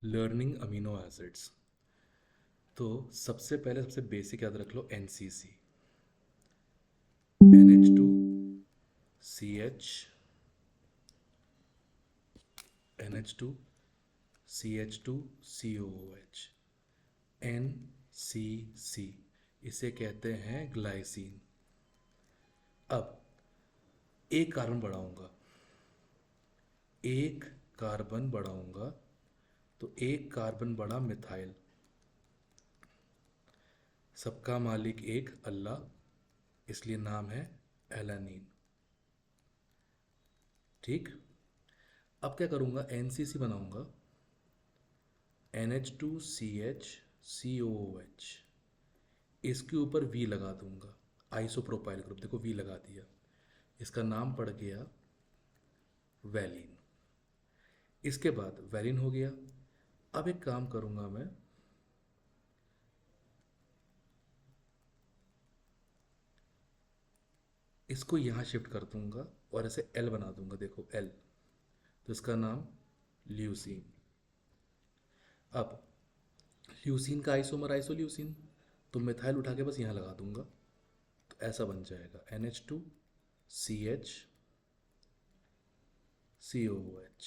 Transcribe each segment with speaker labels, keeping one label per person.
Speaker 1: Learning amino acids. तो सबसे पहले सबसे बेसिक याद रख लो, NCC, NH2CH, NH2CH2COOH, NCC, इसे कहते हैं ग्लाइसिन। अब एक कार्बन बढ़ाऊंगा, एक कार्बन बढ़ाऊंगा, तो एक कार्बन बढ़ा मिथाइल। सबका मालिक एक अल्लाह, इसलिए नाम है एलानीन। ठीक। अब क्या करूंगा, NCC बनाऊंगा, NH2CH COOH, इसके ऊपर V लगा दूंगा, आइसोप्रोपाइल ग्रुप, देखो V लगा दिया, इसका नाम पड़ गया वैलिन। इसके बाद वैलिन हो गया। अब एक काम करूंगा मैं, इसको यहाँ शिफ्ट कर दूंगा और ऐसे L बना दूंगा, देखो L, तो इसका नाम ल्यूसीन। अब ल्यूसीन का आइसोमर आइसोल्यूसीन, तो मिथाइल उठा के बस यहाँ लगा दूंगा, तो ऐसा बन जाएगा NH2CH COOH,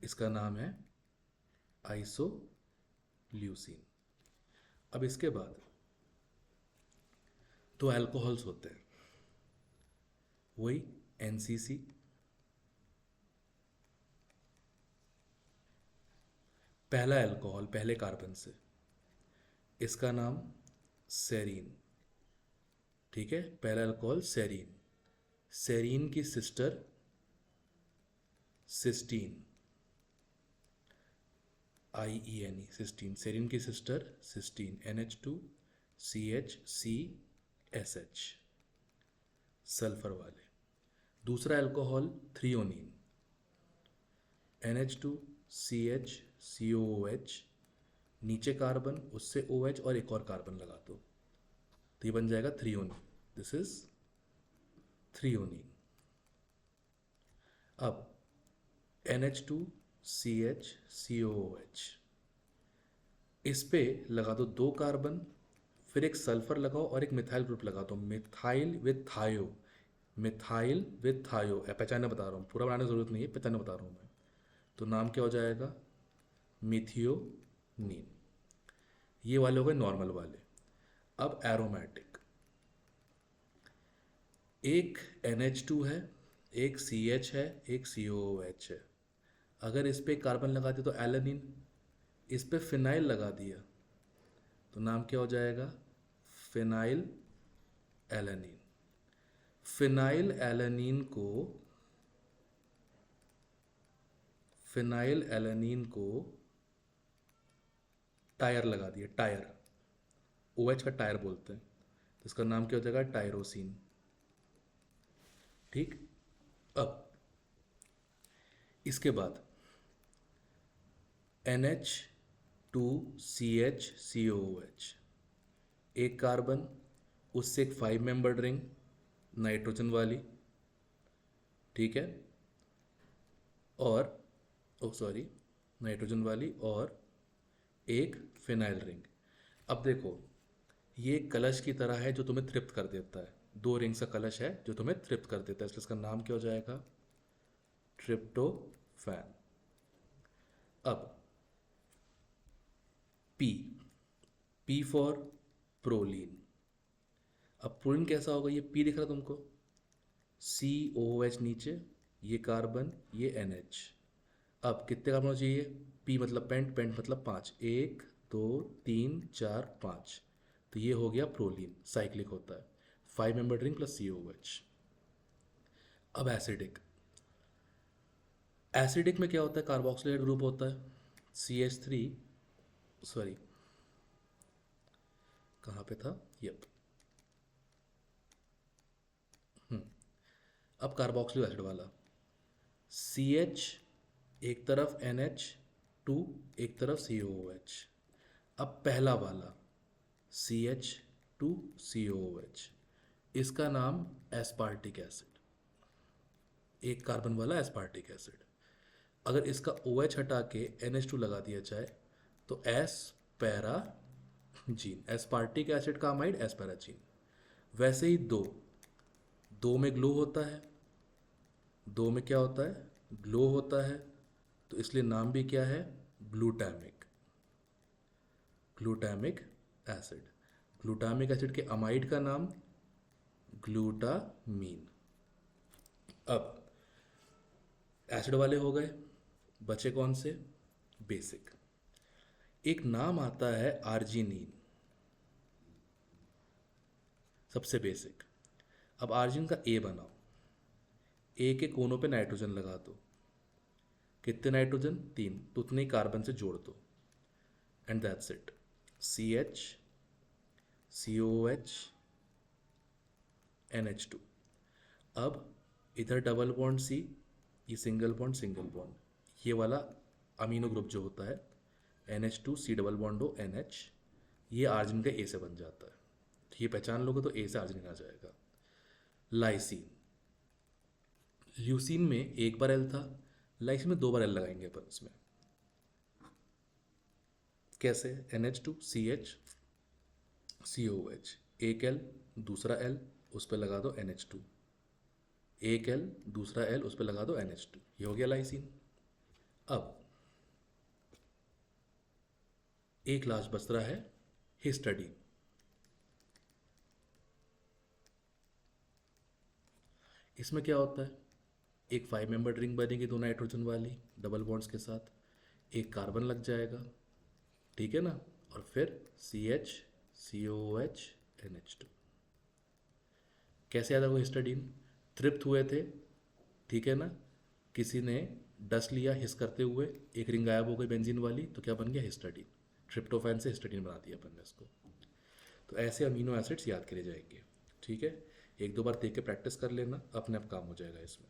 Speaker 1: इसका नाम है आइसोल्यूसीन। अब इसके बाद दो अल्कोहल्स होते हैं, वही NCC, पहला अल्कोहल पहले कार्बन से, इसका नाम सेरीन। ठीक है, पहला अल्कोहल सेरीन। सेरीन की sister cysteine, IENE, cysteine. Serine की sister cysteine, NH2CH CSH, sulphur वाले। दूसरा अल्कोहल थ्रियोनीन, NH2CH COOH, नीचे कार्बन, उससे OH और एक और कार्बन लगा दो, तो ये बन जाएगा थ्रियोनीन। This is थ्रियोनीन। अब NH2CH COOH, इस पे लगा दो दो कार्बन, फिर एक सल्फर लगाओ और एक मिथाइल ग्रुप लगा दो, मिथाइल विथ थायो, मिथाइल विथ थायो। पहचाने बता रहा हूँ, पूरा बनाने की जरूरत नहीं है, पहचाने बता रहा हूँ मैं। तो नाम क्या हो जाएगा, मिथियोनीन। ये वाले हो गए नॉर्मल वाले। अब एरोमेटिक, एक NH2 है, एक CH है, एक COOH है। अगर इस पे कार्बन लगा दिया तो एलानिन, इस पे फिनाइल लगा दिया तो नाम क्या हो जाएगा, फिनाइल एलानिन। फिनाइल एलानिन को, फिनाइल एलानिन को टायर लगा दिया, टायर, OH का टायर बोलते हैं, तो इसका नाम क्या हो जाएगा, टायरोसिन। ठीक। अब इसके बाद NH2CH COOH, एक कार्बन, उससे एक 5 मेंबर्ड रिंग नाइट्रोजन वाली। ठीक है, और ओ सॉरी, नाइट्रोजन वाली, और एक फिनाइल रिंग। अब देखो, ये कलश की तरह है जो तुम्हें तृप्त कर देता है, दो रिंग्स का कलश है जो तुम्हें तृप्त कर देता है, इसलिए इसका नाम क्या हो जाएगा, ट्रिप्टोफैन। अब पी, पी फॉर प्रोलीन। अब प्रोलीन कैसा होगा, ये पी दिख रहा तुमको, COOH नीचे, ये कार्बन, ये NH। अब कितने कार्बन होना चाहिए, पी मतलब पेंट, पेंट मतलब 5, 1 2 3 4 5, तो ये हो गया प्रोलीन, साइक्लिक होता है, 5 मेंबर रिंग प्लस COOH। अब एसिडिक, एसिडिक में क्या होता है, कार्बोक्सिलेट ग्रुप होता है, CH3, सॉरी कहाँ पे था, यप। अब कार्बोक्सिलिक एसिड वाला, CH एक तरफ, NH2 एक तरफ, COOH। अब पहला वाला CH2COOH, इसका नाम एस्पार्टिक एसिड, एक कार्बन वाला एस्पार्टिक एसिड। अगर इसका ओ एच हटा के NH2 लगा दिया जाए तो एस्पैराजीन, एस्पार्टिक एसिड का अमाइड एस्पैराजीन। वैसे ही दो में ग्लो होता है, दो में क्या होता है, ग्लो होता है, तो इसलिए नाम भी क्या है, glutamic, glutamic acid. Glutamic acid के अमाइड का नाम ग्लूटामीन। अब एसिड वाले हो गए, बचे कौन से, बेसिक। एक नाम आता है आर्जिनिन, सबसे बेसिक। अब आर्जिन का ए बनाओ, ए के कोनों पे नाइट्रोजन लगा दो, कितने नाइट्रोजन, 3, तो उतने ही कार्बन से जोड़ दो, and that's it, CH COOH NH2। अब इधर डबल बॉन्ड C, ये सिंगल बॉन्ड, ये वाला अमीनो ग्रुप जो होता है NH2 C double bond O NH, ये आर्जिन का ए से बन जाता है। तो ये पहचान लोगे तो ए से आर्जिन आ जाएगा। लाइसिन, ल्यूसीन में एक बार एल था, लाइसिन में 2 बार एल लगाएंगे अपन इसमें। कैसे, NH2 CH COOH, एक एल दूसरा एल उस पर लगा दो NH2, एक एल दूसरा एल उस पर लगा दो NH2, ये हो गया लाइसिन। अब एक लास्ट बच रहा है हिस्टडीन। इसमें क्या होता है, एक 5 मेंबर रिंग बनेगी 2 नाइट्रोजन वाली डबल बॉन्ड्स के साथ, एक कार्बन लग जाएगा, ठीक है ना, और फिर CH COOH NH2। कैसे याद है वो हिस्टडीन, तृप्त हुए थे, ठीक है ना, किसी ने डस्ट लिया हिस करते हुए, एक रिंग गायब हो गई बेंजीन वाली, तो क्या बन गया, हिस्टडीन। ट्रिप्टोफैन से हिस्टडीन बना दिया अपन ने इसको। तो ऐसे अमीनो एसिड्स याद करे जाएंगे, ठीक है। 1-2 बार देख के प्रैक्टिस कर लेना, अपने आप काम हो जाएगा इसमें।